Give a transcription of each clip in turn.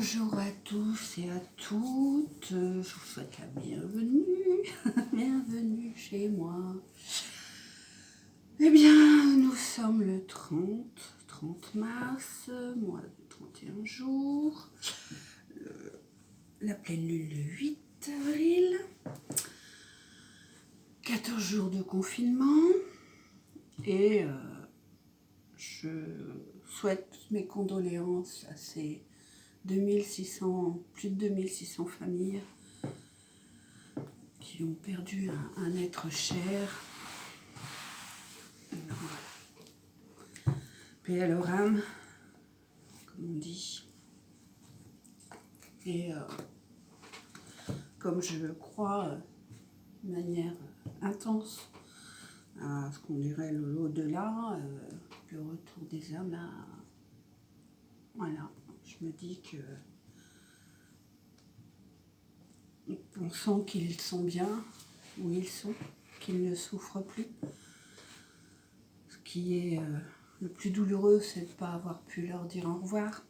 Bonjour à tous et à toutes, je vous souhaite la bienvenue, bienvenue chez moi. Eh bien, nous sommes le 30 mars, mois de 31 jours, la pleine lune le 8 avril, 14 jours de confinement et je souhaite mes condoléances à ces plus de 2600 familles qui ont perdu un être cher. Paix à leur âme, comme on dit. Et comme je crois de manière intense à ce qu'on dirait l'au-delà, le retour des âmes, là, voilà, je me dis que on sent qu'ils sont bien où ils sont, qu'ils ne souffrent plus. Ce qui est le plus douloureux, c'est de ne pas avoir pu leur dire au revoir.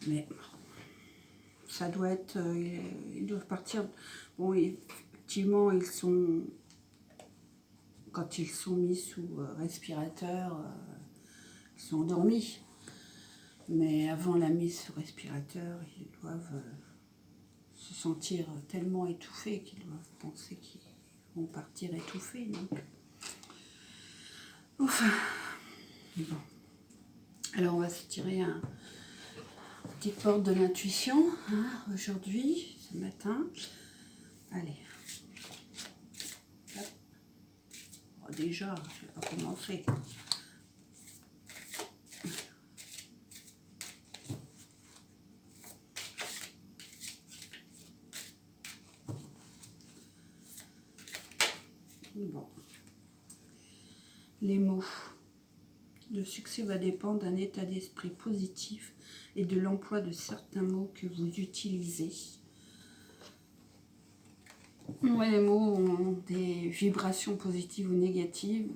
Mais ça doit être... ils doivent partir. Bon, effectivement, quand ils sont mis sous respirateur, ils sont endormis. Mais avant la mise sous respirateur, ils doivent se sentir tellement étouffés qu'ils doivent penser qu'ils vont partir étouffés. Donc. Enfin, bon. Alors on va se tirer un petit porte de l'intuition aujourd'hui, ce matin. Allez. Hop. Oh, déjà, je ne vais pas commencer. Bon. Les mots. Le succès va dépendre d'un état d'esprit positif et de l'emploi de certains mots que vous utilisez. Ouais, les mots ont des vibrations positives ou négatives.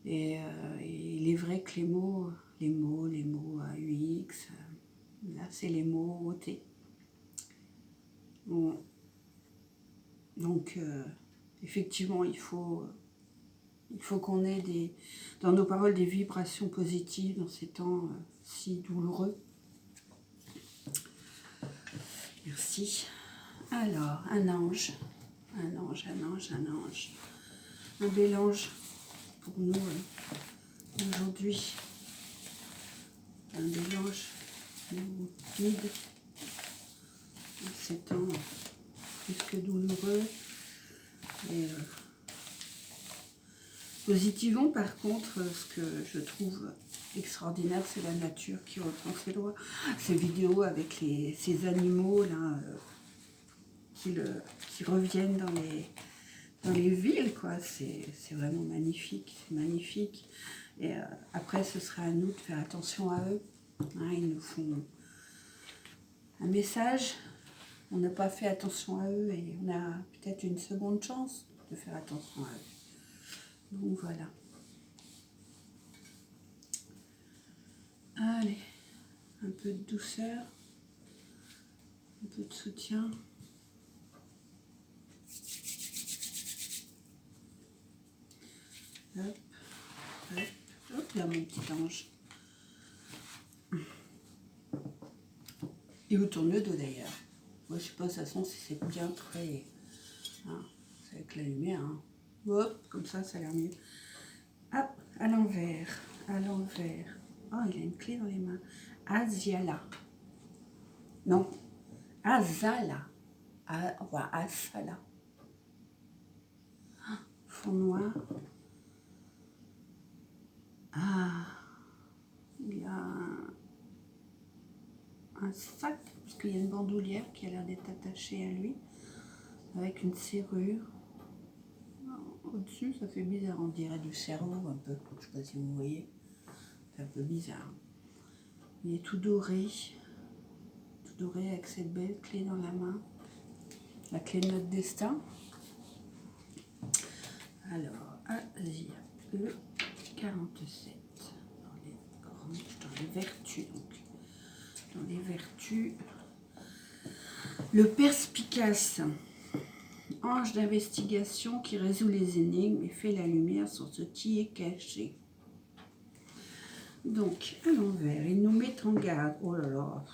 Et il est vrai que les mots AUX, là c'est les mots OT. Bon. Donc effectivement il faut qu'on ait dans nos paroles des vibrations positives dans ces temps si douloureux. Merci. Alors, un ange, un bel ange pour nous aujourd'hui. Un bel ange nous guide dans ces temps plus que douloureux. Et positivement, par contre, ce que je trouve extraordinaire, c'est la nature qui reprend ses lois. Ces vidéos avec ces animaux là qui reviennent dans les villes, quoi. C'est vraiment magnifique, c'est magnifique. Et après, ce sera à nous de faire attention à eux. Ils nous font un message. On n'a pas fait attention à eux et on a peut-être une seconde chance de faire attention à eux. Donc voilà. Allez, un peu de douceur, un peu de soutien. Hop, hop, hop là mon petit ange. Il vous tourne le dos d'ailleurs. Moi je sais pas de toute façon si c'est bien très... c'est avec la lumière. Hop, comme ça a l'air mieux. Hop, à l'envers, à l'envers. Oh, il a une clé dans les mains. Asiala. Non, Azala. Asala. Fond noir. Il y a un sac, parce qu'il y a une bandoulière qui a l'air d'être attachée à lui, avec une serrure. Au-dessus, ça fait bizarre, on dirait du cerveau un peu, je ne sais pas si vous voyez. C'est un peu bizarre. Il est tout doré avec cette belle clé dans la main, la clé de notre destin. Alors, Asia, le 47, dans les vertus donc. vertu. Le perspicace, ange d'investigation qui résout les énigmes et fait la lumière sur ce qui est caché. Donc, à l'envers, il nous met en garde. Oh là là,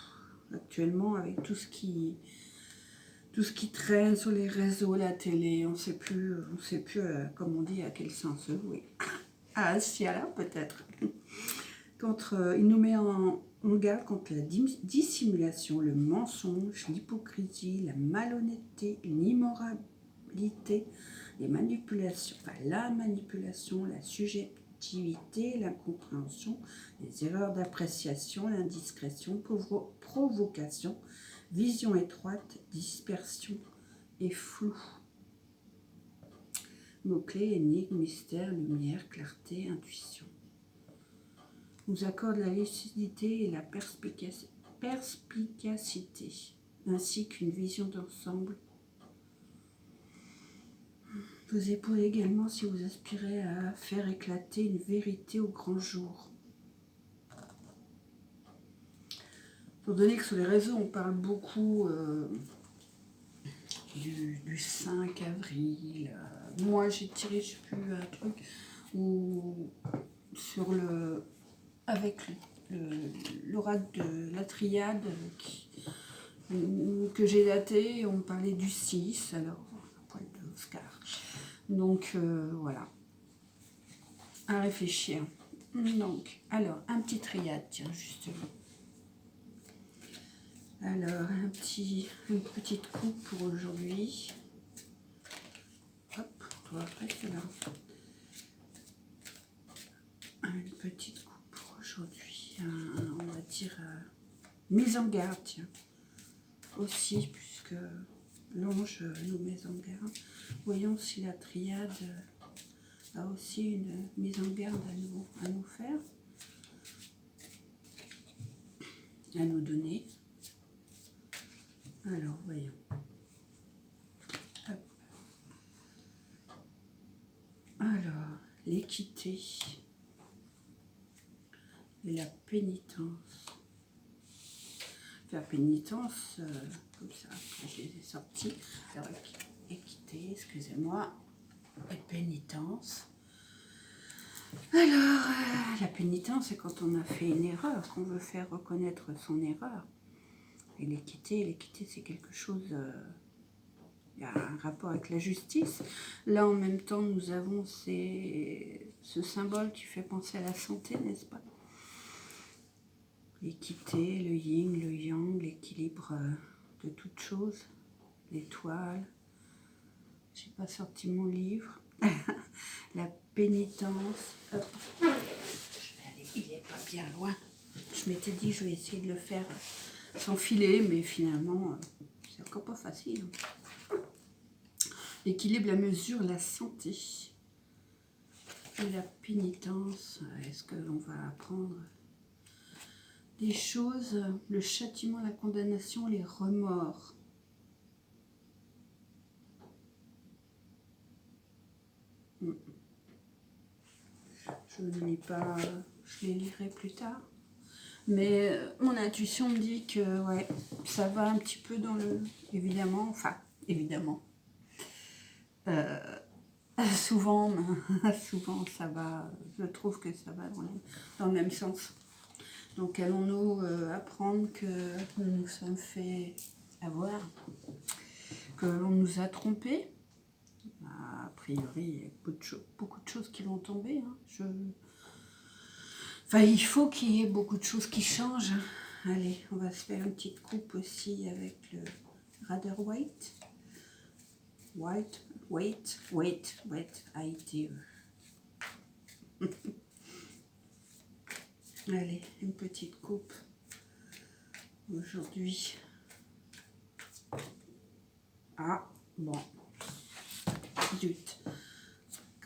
actuellement, avec tout ce qui traîne sur les réseaux, la télé, on ne sait plus, comme on dit, à quel sens se vouer. À Ciala, peut-être. Il nous met en garde contre la dissimulation, le mensonge, l'hypocrisie, la malhonnêteté, l'immoralité, les manipulations, la manipulation, la subjectivité, l'incompréhension, les erreurs d'appréciation, l'indiscrétion, provocation, vision étroite, dispersion et flou. Mots-clés, énigmes, mystère, lumière, clarté, intuition. Nous accorde la lucidité et la perspicacité, ainsi qu'une vision d'ensemble. Vous épaulez également si vous aspirez à faire éclater une vérité au grand jour. Pour donner que sur les réseaux, on parle beaucoup du 5 avril. Moi, j'ai tiré, je sais plus, un truc où sur avec l'oracle de la triade que j'ai daté, on parlait du 6, alors poil de Oscar. Donc voilà, à réfléchir. Donc, alors, un petit triade, tiens, justement. Alors, une petite coupe pour aujourd'hui. Hop, toi, reste là. Une petite coupe pour aujourd'hui. On va dire mise en garde, tiens. Aussi, puisque l'ange nous met en garde. Voyons si la triade a aussi une mise en garde à nous faire, à nous donner. Alors, voyons. Hop. Alors, l'équité et la pénitence. La pénitence, comme ça, je les ai sortis. Alors, équité, excusez-moi, et pénitence. Alors, la pénitence, c'est quand on a fait une erreur, qu'on veut faire reconnaître son erreur. Et l'équité, c'est quelque chose... il y a un rapport avec la justice. Là, en même temps, nous avons ce symbole qui fait penser à la santé, n'est-ce pas? L'équité, le yin, le yang, l'équilibre de toutes choses, l'étoile. J'ai pas sorti mon livre. La pénitence. Hop. Je vais aller, il est pas bien loin. Je m'étais dit, je vais essayer de le faire sans filer, mais finalement, c'est encore pas facile. L'équilibre, la mesure, la santé. Et la pénitence, est-ce que l'on va apprendre des choses, le châtiment, la condamnation, les remords. Je ne lis pas, je les lirai plus tard. Mais mon intuition me dit que ouais, ça va un petit peu dans le... Évidemment, souvent ça va, je trouve que ça va dans le même sens. Donc allons-nous apprendre que nous nous sommes fait avoir, que l'on nous a trompés? A priori, il y a beaucoup de choses qui vont tomber. Enfin, il faut qu'il y ait beaucoup de choses qui changent. Allez, on va se faire une petite coupe aussi avec le Rider Waite. Wait, AITE. Allez, une petite coupe aujourd'hui. Ah, bon. Zut.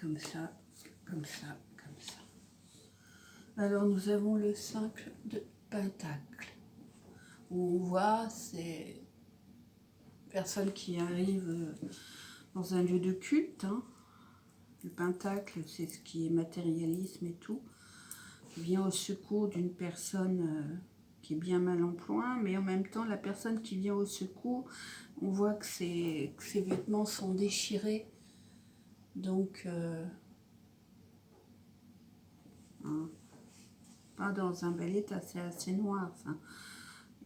Comme ça, comme ça, comme ça. Alors, nous avons le 5 de Pentacle. Où on voit ces personnes qui arrivent dans un lieu de culte. Hein. Le Pentacle, c'est ce qui est matérialisme et tout. Qui vient au secours d'une personne qui est bien mal en point, mais en même temps, la personne qui vient au secours, on voit que ses vêtements sont déchirés. Donc, hein, pas dans un bel état, c'est assez noir, ça.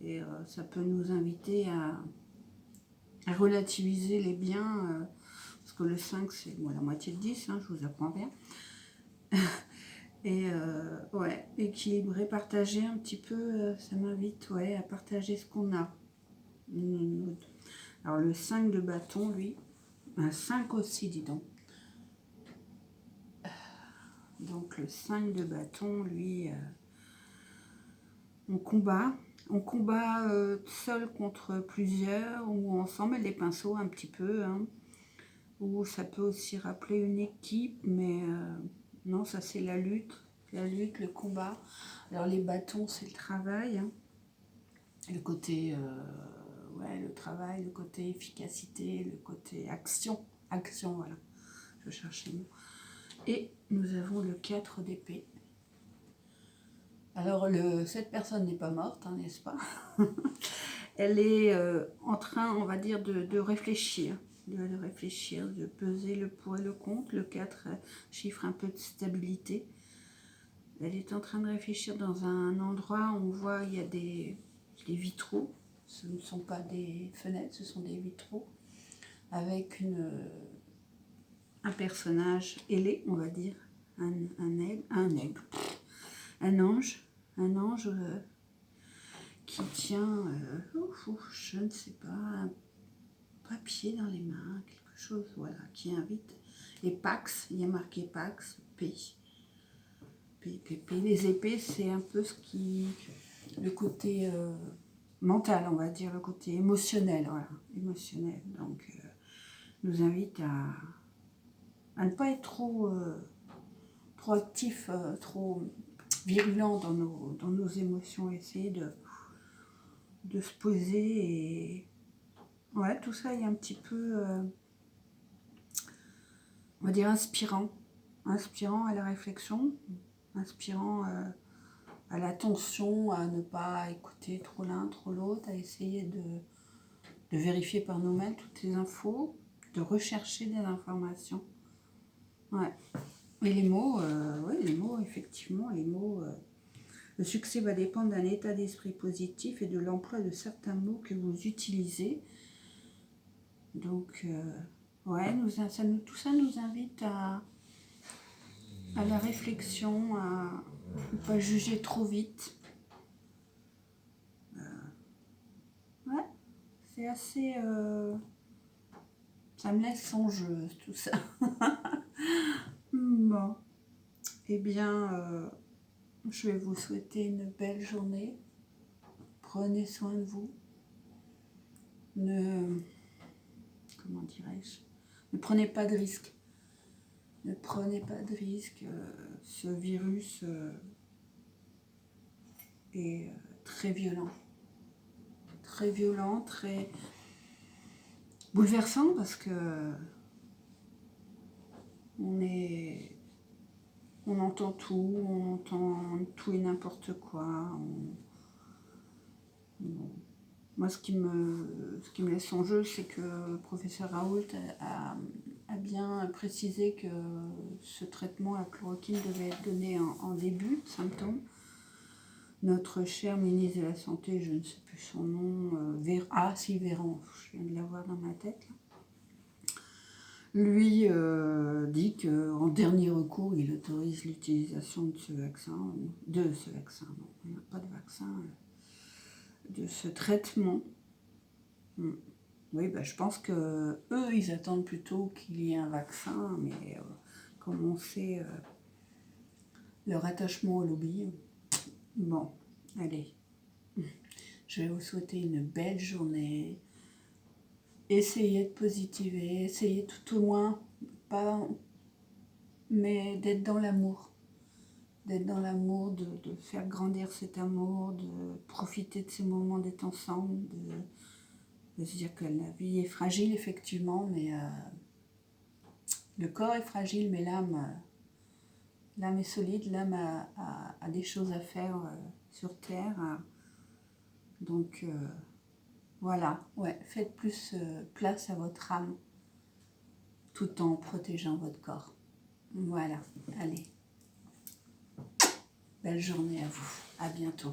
Et ça peut nous inviter à relativiser les biens, parce que le 5, c'est la moitié de 10, hein, je vous apprends bien. Et ouais, équilibrer, partager un petit peu, ça m'invite à partager ce qu'on a. Alors le 5 de bâton, lui, un 5 aussi, dis donc. Donc le 5 de bâton, lui, on combat. On combat seul contre plusieurs ou ensemble avec les pinceaux un petit peu. Hein, ou ça peut aussi rappeler une équipe, mais non, ça c'est la lutte, le combat. Alors les bâtons, c'est le travail. Hein, le côté, le travail, le côté efficacité, le côté action. Action, voilà. Je cherchais le mot. Et nous avons le 4 d'épée. Alors, cette personne n'est pas morte, hein, n'est-ce pas? Elle est en train, on va dire, de réfléchir. De réfléchir, de peser le pour et le contre. Le 4 chiffre un peu de stabilité. Elle est en train de réfléchir dans un endroit où on voit il y a des vitraux. Ce ne sont pas des fenêtres, ce sont des vitraux. Avec un personnage ailé, on va dire. Un ange qui tient, je ne sais pas, un papier dans les mains, quelque chose, voilà, qui invite. Et Pax, il y a marqué Pax, P. Les épées, c'est un peu le côté mental, on va dire, le côté émotionnel, voilà, émotionnel. Donc, nous invite à ne pas être trop actif, trop virulent dans nos émotions, essayer de se poser et tout ça est un petit peu on va dire inspirant à la réflexion, inspirant à l'attention, à ne pas écouter trop l'un, trop l'autre, à essayer de vérifier par nous-mêmes toutes les infos, de rechercher des informations. Et les mots, effectivement, le succès va dépendre d'un état d'esprit positif et de l'emploi de certains mots que vous utilisez. Donc, tout ça nous invite à la réflexion, à ne pas juger trop vite. C'est assez... ça me laisse songeuse, tout ça. Bon. Eh bien, je vais vous souhaiter une belle journée. Prenez soin de vous. Comment dirais-je? Ne prenez pas de risques. Ne prenez pas de risques. Ce virus est très violent. Très violent, très bouleversant parce que on entend tout, on entend tout et n'importe quoi. Moi, ce qui me laisse en jeu, c'est que le professeur Raoult a bien précisé que ce traitement à chloroquine devait être donné en début de symptômes. Notre cher ministre de la Santé, je ne sais plus son nom, Véran, je viens de l'avoir dans ma tête. Là. Lui dit qu'en dernier recours, il autorise l'utilisation de ce vaccin, non, il n'y a pas de vaccin, de ce traitement. Oui, je pense que eux, ils attendent plutôt qu'il y ait un vaccin, mais comme on sait, leur attachement au lobby. Bon, allez, je vais vous souhaiter une belle journée. Essayez de positiver, essayez tout au moins, mais d'être dans l'amour. D'être dans l'amour, de faire grandir cet amour, de profiter de ces moments d'être ensemble, de se dire que la vie est fragile, effectivement, mais le corps est fragile, mais l'âme est solide, l'âme a des choses à faire sur Terre, Donc, voilà, ouais, faites plus place à votre âme tout en protégeant votre corps. Voilà, allez. Belle journée à vous. À bientôt.